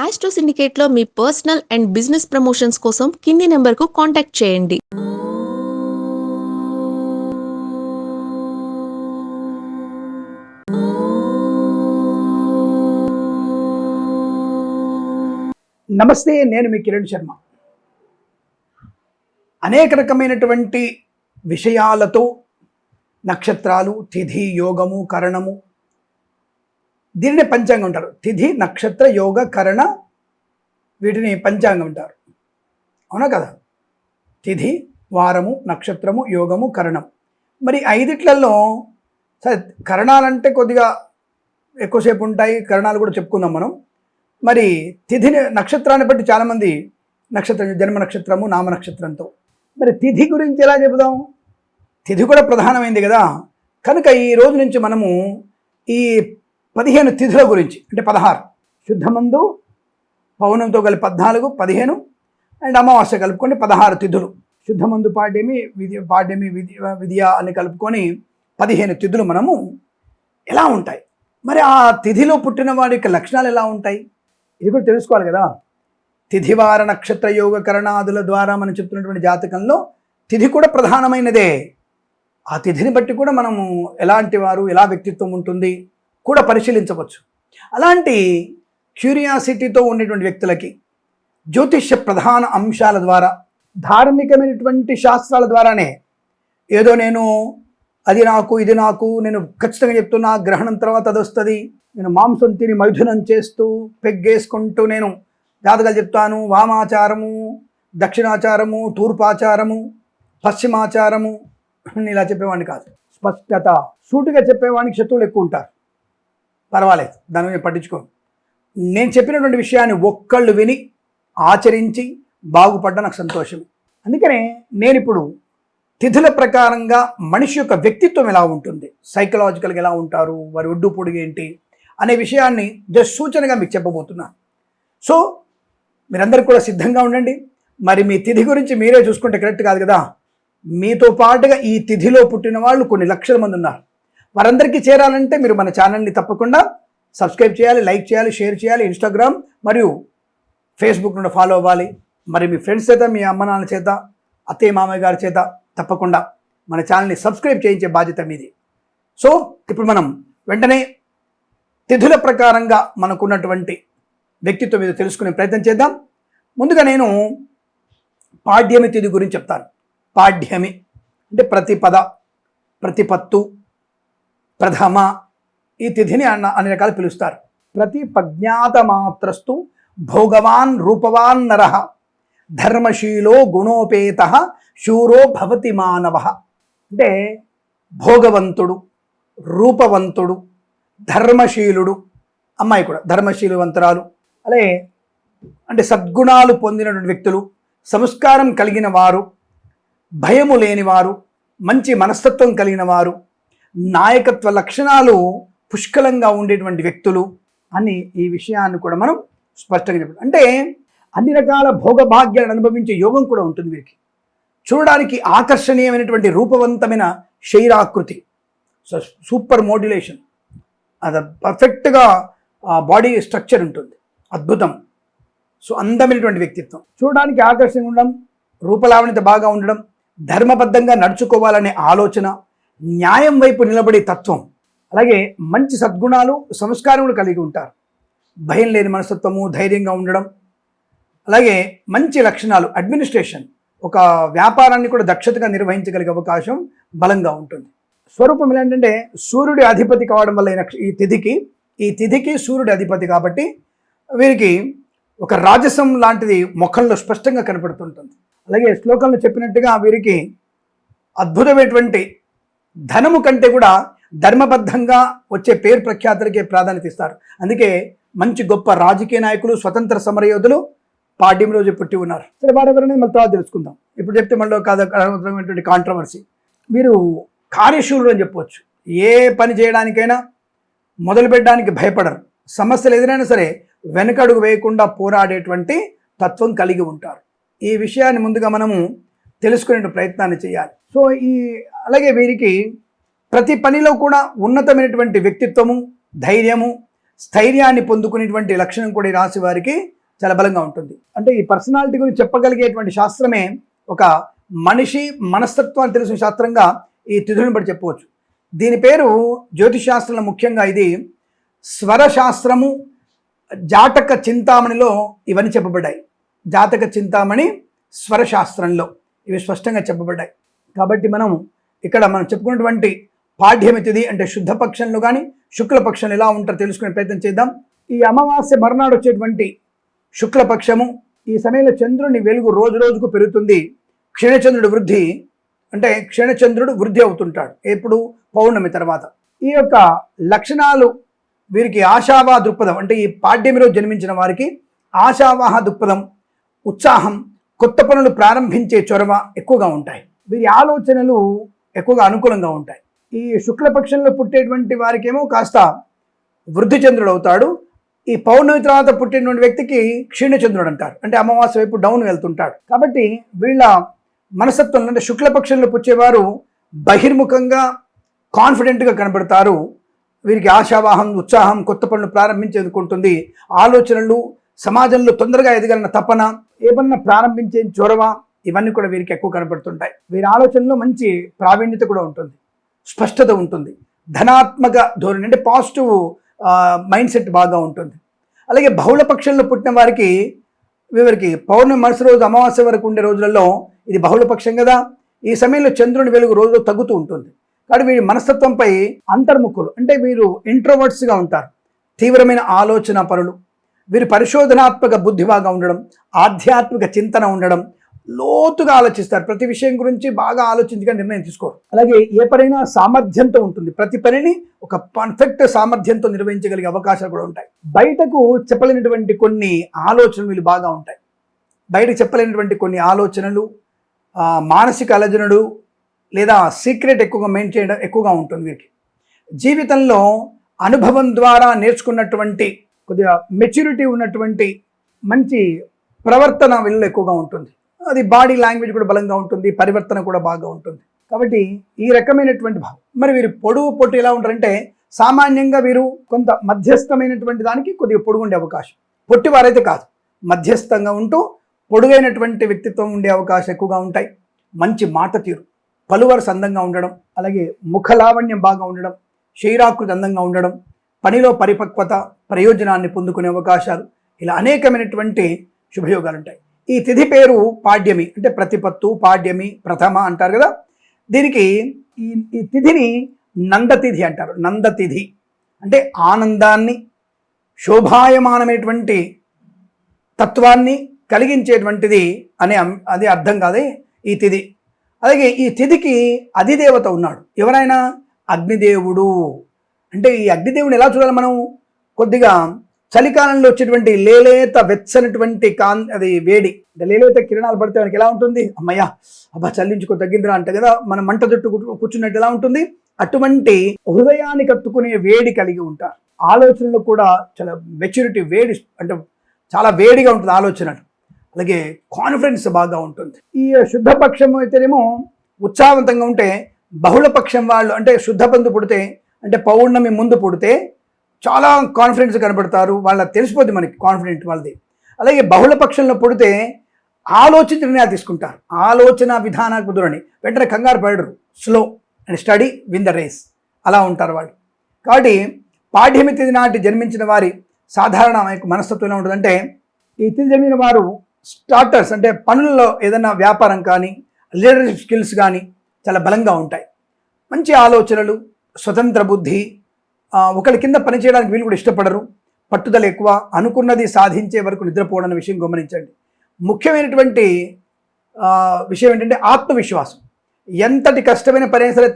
Astro సిండికేట్లో మీ personal and business promotions కోసం కింది నెంబర్కు కాంటాక్ట్ చేయండి. నమస్తే, నేను మీ కిరణ్ శర్మ. అనేక రకమైనటువంటి విషయాలతో నక్షత్రాలు, తిథి, యోగము, కరణము, దీనిని పంచాంగం అంటారు. తిథి, నక్షత్ర, యోగ, కరణ, వీటిని పంచాంగం అంటారు. అవునా కదా? తిథి, వారము, నక్షత్రము, యోగము, కరణం. మరి ఐదిట్లలో సరే, కరణాలంటే కొద్దిగా ఎక్కువసేపు ఉంటాయి. కరణాలు కూడా చెప్పుకుందాం మనం. మరి తిథిని, నక్షత్రాన్ని బట్టి చాలామంది నక్షత్రం, జన్మ నక్షత్రము, నామ నక్షత్రంతో. మరి తిథి గురించి ఎలా చెబుదాం? తిథి కూడా ప్రధానమైంది కదా. కనుక ఈ రోజు నుంచి మనము ఈ 15 తిథుల గురించి, అంటే 16 శుద్ధమందు పౌర్ణంతో కలిపి 14, 15 అండ్ అమావాస్య కలుపుకొని 16 తిథులు. శుద్ధమందు పాడ్యమి, విద్య అని కలుపుకొని 15 తిథులు మనము ఎలా ఉంటాయి. మరి ఆ తిథిలో పుట్టిన వాడి యొక్క లక్షణాలు ఎలా ఉంటాయి, ఇది కూడా తెలుసుకోవాలి కదా. తిథివార నక్షత్ర యోగ కరణాదుల ద్వారా మనం చెప్తున్నటువంటి జాతకంలో తిథి కూడా ప్రధానమైనదే. ఆ తిథిని బట్టి కూడా మనము ఎలాంటి వారు, ఎలా వ్యక్తిత్వం ఉంటుంది కూడా పరిశీలించవచ్చు. అలాంటి క్యూరియాసిటీతో ఉండేటువంటి వ్యక్తులకి జ్యోతిష్య ప్రధాన అంశాల ద్వారా, ధార్మికమైనటువంటి శాస్త్రాల ద్వారానే ఏదో నేను అది నాకు ఇది నాకు, నేను ఖచ్చితంగా చెప్తున్నా గ్రహణం తర్వాత అది వస్తుంది, నేను మాంసం తిని మైథునం చేస్తూ పెగ్గేసుకుంటూ నేను జాతకాలు చెప్తాను, వామాచారము, దక్షిణాచారము, తూర్పాచారము, పశ్చిమాచారము ఇలా చెప్పేవాడిని కాదు. స్పష్టత, సూటిగా చెప్పేవాడికి శత్రువులు ఎక్కువ ఉంటారు. పర్వాలేదు, దాని మీద పట్టించుకోండి. నేను చెప్పినటువంటి విషయాన్ని ఒక్కళ్ళు విని ఆచరించి బాగుపడ్డా నాకు సంతోషమే. అందుకనే నేను ఇప్పుడు తిథుల ప్రకారంగా మనిషి యొక్క వ్యక్తిత్వం ఎలా ఉంటుంది, సైకలాజికల్గా ఎలా ఉంటారు, వారి ఒడ్డు పొడుగు ఏంటి అనే విషయాన్ని జస్ట్ సూచనగా మీకు చెప్పబోతున్నాను. సో మీరందరూ కూడా సిద్ధంగా ఉండండి. మరి మీ తిథి గురించి మీరే చూసుకుంటే కరెక్ట్ కాదు కదా. మీతో పాటుగా ఈ తిథిలో పుట్టిన వాళ్ళు కొన్ని లక్షల మంది ఉన్నారు. వారందరికీ చేరాలంటే మీరు మన ఛానల్ని తప్పకుండా సబ్స్క్రైబ్ చేయాలి, లైక్ చేయాలి, షేర్ చేయాలి. ఇన్స్టాగ్రామ్ మరియు ఫేస్బుక్ నుండి ఫాలో అవ్వాలి. మరి మీ ఫ్రెండ్స్ చేత, మీ అమ్మ నాన్న చేత, అత్తయ్య మామయ్య గారి చేత తప్పకుండా మన ఛానల్ని సబ్స్క్రైబ్ చేయించే బాధ్యత మీది. సో ఇప్పుడు మనం వెంటనే తిథుల ప్రకారంగా మనకున్నటువంటి వ్యక్తిత్వం మీద తెలుసుకునే ప్రయత్నం చేద్దాం. ముందుగా నేను పాడ్యమి తిథి గురించి చెప్తాను. పాడ్యమి అంటే ప్రతిపద, ప్రతిపత్తు, ప్రథమ, ఈ తిథిని అన్ని రకాలు పిలుస్తారు. ప్రతిపజ్ఞాత మాత్రస్తు భోగవాన్ రూపవాన్ నర ధర్మశీలో గుణోపేత శూరో భవతి మానవ. అంటే భోగవంతుడు, రూపవంతుడు, ధర్మశీలుడు, అమ్మాయి కూడా ధర్మశీలవంతురాలు, అలాగే అంటే సద్గుణాలు పొందినటువంటి వ్యక్తులు, సంస్కారం కలిగిన వారు, భయము లేనివారు, మంచి మనస్తత్వం కలిగిన వారు, నాయకత్వ లక్షణాలు పుష్కలంగా ఉండేటువంటి వ్యక్తులు అని ఈ విషయాన్ని కూడా మనం స్పష్టంగా చెప్పాలి. అంటే అన్ని రకాల భోగభాగ్యాలను అనుభవించే యోగం కూడా ఉంటుంది వీరికి. చూడడానికి ఆకర్షణీయమైనటువంటి రూపవంతమైన శరీరాకృతి, సో సూపర్ మోడ్యులేషన్, అది పర్ఫెక్ట్గా బాడీ స్ట్రక్చర్ ఉంటుంది, అద్భుతం. సో అందమైనటువంటి వ్యక్తిత్వం, చూడడానికి ఆకర్షణగా ఉండడం, రూపలావణ్యత బాగా ఉండడం, ధర్మబద్ధంగా నడుచుకోవాలనే ఆలోచన, న్యాయం వైపు నిలబడే తత్వం, అలాగే మంచి సద్గుణాలు, సంస్కారములు కలిగి ఉంటారు. భయం లేని మనస్తత్వము, ధైర్యంగా ఉండడం, అలాగే మంచి లక్షణాలు, అడ్మినిస్ట్రేషన్, ఒక వ్యాపారాన్ని కూడా దక్షతగా నిర్వహించగలిగే అవకాశం బలంగా ఉంటుంది. స్వరూపం ఏంటంటే సూర్యుడి అధిపతి కావడం వల్ల ఈ తిథికి సూర్యుడి అధిపతి కాబట్టి వీరికి ఒక రాజసం లాంటిది ముఖంలో స్పష్టంగా కనపడుతుంటుంది. అలాగే శ్లోకంలో చెప్పినట్టుగా వీరికి అద్భుతమైనటువంటి ధనము కంటే కూడా ధర్మబద్ధంగా వచ్చే పేరు ప్రఖ్యాతులకే ప్రాధాన్యత ఇస్తారు. అందుకే మంచి గొప్ప రాజకీయ నాయకులు, స్వతంత్ర సమరయోధులు పాడ్యం రోజు పుట్టి ఉన్నారు. సరే, వారెవరైనా మళ్ళీ తర్వాత తెలుసుకుందాం. ఇప్పుడు చెప్తే మళ్ళీ కాదటువంటి కాంట్రవర్సీ. వీరు కార్యశూరులు అని చెప్పవచ్చు. ఏ పని చేయడానికైనా మొదలు పెట్టడానికి భయపడరు. సమస్యలు ఎదురైనా సరే వెనకడుగు వేయకుండా పోరాడేటువంటి తత్వం కలిగి ఉంటారు. ఈ విషయాన్ని ముందుగా మనము తెలుసుకునే ప్రయత్నాన్ని చేయాలి. సో అలాగే వీరికి ప్రతి పనిలో కూడా ఉన్నతమైనటువంటి వ్యక్తిత్వము, ధైర్యము, స్థైర్యాన్ని పొందుకునేటువంటి లక్షణం కూడా ఈ రాశి వారికి చాలా బలంగా ఉంటుంది. అంటే ఈ పర్సనాలిటీ గురించి చెప్పగలిగేటువంటి శాస్త్రమే ఒక మనిషి మనస్తత్వాన్ని తెలిసిన శాస్త్రంగా ఈ తిథులను బట్టి చెప్పవచ్చు. దీని పేరు జ్యోతిష్ శాస్త్రంలో ముఖ్యంగా ఇది స్వరశాస్త్రము, జాతక చింతామణిలో ఇవన్నీ చెప్పబడ్డాయి. జాతక చింతామణి స్వరశాస్త్రంలో ఇవి స్పష్టంగా చెప్పబడ్డాయి. కాబట్టి మనం చెప్పుకున్నటువంటి పాడ్యమి తిథి అంటే శుద్ధపక్షంలో కానీ శుక్లపక్షంలో ఎలా ఉంటారో తెలుసుకునే ప్రయత్నం చేద్దాం. ఈ అమావాస్య మర్నాడు వచ్చేటువంటి శుక్లపక్షము, ఈ సమయంలో చంద్రుని వెలుగు రోజు రోజుకు పెరుగుతుంది. క్షీణచంద్రుడు వృద్ధి అవుతుంటాడు ఎప్పుడు? పౌర్ణమి తర్వాత. ఈ యొక్క లక్షణాలు వీరికి ఆశావాహ దృక్పథం, అంటే ఈ పాడ్యమి రోజు జన్మించిన వారికి ఆశావాహ దృక్పథం, ఉత్సాహం, కొత్త పనులు ప్రారంభించే చొరవ ఎక్కువగా ఉంటాయి. వీరి ఆలోచనలు ఎక్కువగా అనుకూలంగా ఉంటాయి. ఈ శుక్లపక్షంలో పుట్టేటువంటి వారికేమో కాస్త వృద్ధి చంద్రుడు అవుతాడు. ఈ పౌర్ణమి తర్వాత పుట్టినటువంటి వ్యక్తికి క్షీణచంద్రుడు అంటారు, అంటే అమావాస్య వైపు డౌన్ వెళ్తుంటాడు. కాబట్టి వీళ్ళ మనస్తత్వంలో అంటే శుక్లపక్షంలో పుచ్చేవారు బహిర్ముఖంగా కాన్ఫిడెంట్గా కనబడతారు. వీరికి ఆశావాహం, ఉత్సాహం, కొత్త పనులు ప్రారంభించేందుకుంటుంది. ఆలోచనలు, సమాజంలో తొందరగా ఎదగలన్న తపన, ఏమన్నా ప్రారంభించే చొరవ, ఇవన్నీ కూడా వీరికి ఎక్కువ కనబడుతుంటాయి. వీరి ఆలోచనలో మంచి ప్రావీణ్యత కూడా ఉంటుంది, స్పష్టత ఉంటుంది, ధనాత్మక ధోరణి అంటే పాజిటివ్ మైండ్ సెట్ బాగా ఉంటుంది. అలాగే బహుళ పక్షంలో పుట్టిన వారికి వీరికి పౌర్ణమి మరుసటి రోజు అమావాస్య వరకు ఉండే రోజులలో ఇది బహుళ పక్షం కదా, ఈ సమయంలో చంద్రుని వెలుగు రోజు తగ్గుతూ ఉంటుంది. కాబట్టి వీరి మనస్తత్వంపై అంతర్ముఖులు, అంటే వీరు ఇంట్రోవర్ట్స్గా ఉంటారు, తీవ్రమైన ఆలోచన పరులు. వీరు పరిశోధనాత్మక బుద్ధి బాగా ఉండడం, ఆధ్యాత్మిక చింతన ఉండడం, లోతుగా ఆలోచిస్తారు. ప్రతి విషయం గురించి బాగా ఆలోచించగా నిర్ణయం తీసుకోవడం. అలాగే ఏ పనైనా సామర్థ్యంతో ఉంటుంది, ప్రతి పనిని ఒక పర్ఫెక్ట్ సామర్థ్యంతో నిర్వహించగలిగే అవకాశాలు కూడా ఉంటాయి. బయటకు చెప్పలేనటువంటి కొన్ని ఆలోచనలు వీళ్ళు బాగా ఉంటాయి. బయటకు చెప్పలేనటువంటి కొన్ని ఆలోచనలు, మానసిక అలజనుడు లేదా సీక్రెట్ ఎక్కువగా మెయింటైన్ చేయడం ఎక్కువగా ఉంటుంది వీరికి. జీవితంలో అనుభవం ద్వారా నేర్చుకున్నటువంటి కొద్దిగా మెచ్యూరిటీ ఉన్నటువంటి మంచి ప్రవర్తన వీళ్ళలో ఎక్కువగా ఉంటుంది. అది బాడీ లాంగ్వేజ్ కూడా బలంగా ఉంటుంది, పరివర్తన కూడా బాగా ఉంటుంది. కాబట్టి ఈ రకమైనటువంటి భావం. మరి వీరు పొట్టు ఎలా ఉంటారంటే సామాన్యంగా వీరు కొంత మధ్యస్థమైనటువంటి దానికి కొద్దిగా పొడుగు ఉండే అవకాశం. పొట్టివారైతే కాదు, మధ్యస్థంగా ఉంటూ పొడుగైనటువంటి వ్యక్తిత్వం ఉండే అవకాశం ఎక్కువగా ఉంటాయి. మంచి మాట తీరు, పలువరస అందంగా ఉండడం, అలాగే ముఖలావణ్యం బాగా ఉండడం, శరీరాకృతి అందంగా ఉండడం, పనిలో పరిపక్వత, ప్రయోజనాన్ని పొందుకునే అవకాశాలు, ఇలా అనేకమైనటువంటి శుభయోగాలు ఉంటాయి. ఈ తిథి పేరు పాడ్యమి, అంటే ప్రతిపత్తు, పాడ్యమి, ప్రథమ అంటారు కదా. దీనికి ఈ తిథిని నందతిథి అంటారు. నందతిథి అంటే ఆనందాన్ని, శోభాయమానమైనటువంటి తత్వాన్ని కలిగించేటువంటిది అదే అర్థం కాదే ఈ తిథి. అలాగే ఈ తిథికి అధిదేవత ఉన్నాడు. ఎవరైనా అగ్నిదేవుడు. అంటే ఈ అగ్నిదేవుని ఎలా చూడాలి మనం? కొద్దిగా చలికాలంలో వచ్చేటువంటి లేలేత వెచ్చనటువంటి అది వేడి, అంటే లేలేత కిరణాలు పడితే మనకి ఎలా ఉంటుంది? అమ్మయ్య, అబ్బా చల్లించుకో తగ్గిందిరా అంటే కదా, మన మంట చుట్టూ కూర్చున్నట్టు ఎలా ఉంటుంది? అటువంటి హృదయాన్ని కత్తుకునే వేడి కలిగి ఉంటారు. ఆలోచనలు కూడా చాలా మెచ్యూరిటీ, వేడి అంటే చాలా వేడిగా ఉంటుంది ఆలోచన. అలాగే కాన్ఫిడెన్స్ బాగా ఉంటుంది. ఈ శుద్ధపక్షం అయితేనేమో ఉత్సాహవంతంగా ఉంటే, బహుళపక్షం వాళ్ళు అంటే శుద్ధ పుడితే అంటే పౌర్ణమి ముందు పుడితే చాలా కాన్ఫిడెన్స్ కనబడతారు. తెలిసిపోద్ది మనకి కాన్ఫిడెంట్ వాళ్ళది. అలాగే బహుళపక్షంలో పుడితే ఆలోచించి నిర్ణయాలు తీసుకుంటారు. ఆలోచన విధానానికి ధోరణి, వెంటనే కంగారు పడరు, slow and steady win the race, అలా ఉంటారు వాళ్ళు. కాబట్టి పాడ్యమి తిథి నాటి జన్మించిన వారి సాధారణ మనస్తత్వం ఎలా ఉంటుందంటే, ఈ తిథి జన్మిన వారు స్టార్టర్స్ అంటే పనుల్లో ఏదైనా వ్యాపారం కానీ లీడర్షిప్ స్కిల్స్ కానీ చాలా బలంగా ఉంటాయి. మంచి ఆలోచనలు, స్వతంత్ర బుద్ధి, ఒకరి కింద పనిచేయడానికి వీళ్ళు కూడా ఇష్టపడరు, పట్టుదల ఎక్కువ, అనుకున్నది సాధించే వరకు నిద్రపోవడం అనే విషయం గమనించండి. ముఖ్యమైనటువంటి విషయం ఏంటంటే ఆత్మవిశ్వాసం. ఎంతటి కష్టమైన పని అయినా సరే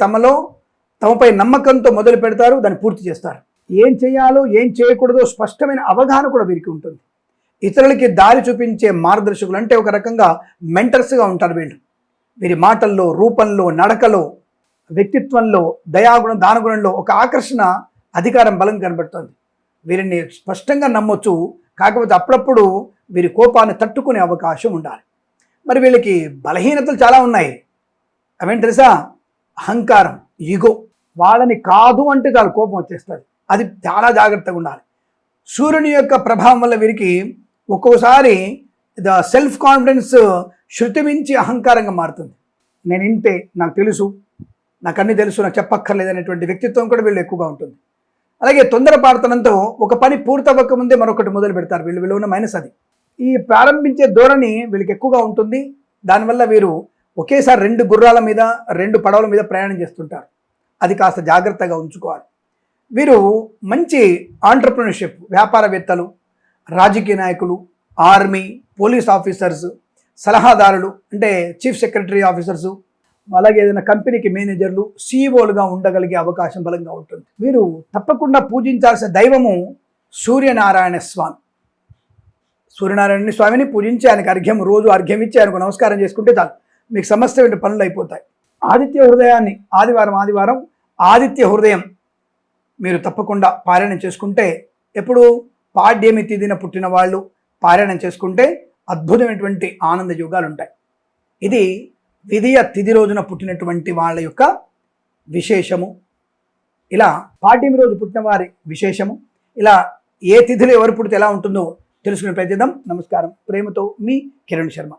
తమపై నమ్మకంతో మొదలు పెడతారు, దాన్ని పూర్తి చేస్తారు. ఏం చేయాలో ఏం చేయకూడదో స్పష్టమైన అవగాహన కూడా వీరికి ఉంటుంది. ఇతరులకి దారి చూపించే మార్గదర్శకులు, అంటే ఒక రకంగా మెంటర్స్గా ఉంటారు వీళ్ళు. వీరి మాటల్లో, రూపంలో, నడకలో, వ్యక్తిత్వంలో, దయాగుణం, దానగుణంలో ఒక ఆకర్షణ, అధికారం బలం కనబడుతుంది. వీరిని స్పష్టంగా నమ్మొచ్చు. కాకపోతే అప్పుడప్పుడు వీరి కోపాన్ని తట్టుకునే అవకాశం ఉండాలి. మరి వీళ్ళకి బలహీనతలు చాలా ఉన్నాయి. అవేంటి తెలుసా? అహంకారం, ఈగో. వాళ్ళని కాదు అంటే చాలా కోపం వచ్చేస్తుంది. అది చాలా జాగ్రత్తగా ఉండాలి. సూర్యుని యొక్క ప్రభావం వల్ల వీరికి ఒక్కోసారి సెల్ఫ్ కాన్ఫిడెన్స్ శృతి మించి అహంకారంగా మారుతుంది. నేను ఇంతే, నాకు తెలుసు, నాకు అన్నీ తెలుసు, నాకు చెప్పక్కర్లేదు అనేటువంటి వ్యక్తిత్వం కూడా వీళ్ళు ఎక్కువగా ఉంటుంది. అలాగే తొందరపాటుతనంతో ఒక పని పూర్తవ్వక ముందే మరొకటి మొదలు పెడతారు. వీళ్ళు ఉన్న మైనస్ అది. ఈ ప్రారంభించే ధోరణి వీళ్ళకి ఎక్కువగా ఉంటుంది. దానివల్ల వీరు ఒకేసారి 2 గుర్రాల మీద 2 పడవల మీద ప్రయాణం చేస్తుంటారు. అది కాస్త జాగ్రత్తగా ఉంచుకోవాలి. వీరు మంచి ఆంటర్ప్రినర్షిప్, వ్యాపారవేత్తలు, రాజకీయ నాయకులు, ఆర్మీ, పోలీస్ ఆఫీసర్స్, సలహాదారులు అంటే చీఫ్ సెక్రటరీ ఆఫీసర్సు, అలాగే ఏదైనా కంపెనీకి మేనేజర్లు, సీఈఓలుగా ఉండగలిగే అవకాశం బలంగా ఉంటుంది. వీరు తప్పకుండా పూజించాల్సిన దైవము సూర్యనారాయణ స్వామి. సూర్యనారాయణ స్వామిని పూజించి ఆయనకు అర్ఘ్యం, రోజు అర్ఘ్యం ఇచ్చి ఆయనకు నమస్కారం చేసుకుంటే చాలు, మీకు సమస్త పనులు అయిపోతాయి. ఆదిత్య హృదయాన్ని ఆదివారం ఆదిత్య హృదయం మీరు తప్పకుండా పారాయణం చేసుకుంటే, ఎప్పుడు పాడ్యమి తిథిన పుట్టిన వాళ్ళు పారాయణం చేసుకుంటే అద్భుతమైనటువంటి ఆనంద యోగాలు ఉంటాయి. ఇది విధియ తిథి రోజున పుట్టినటువంటి వాళ్ళ యొక్క విశేషము. ఇలా పాడ్యమి రోజు పుట్టిన వారి విశేషము. ఇలా ఏ తిథిలో ఎవరు పుడితే ఎలా ఉంటుందో తెలుసుకునే ప్రయత్నిద్దాం. నమస్కారం. ప్రేమతో మీ కిరణ్ శర్మ.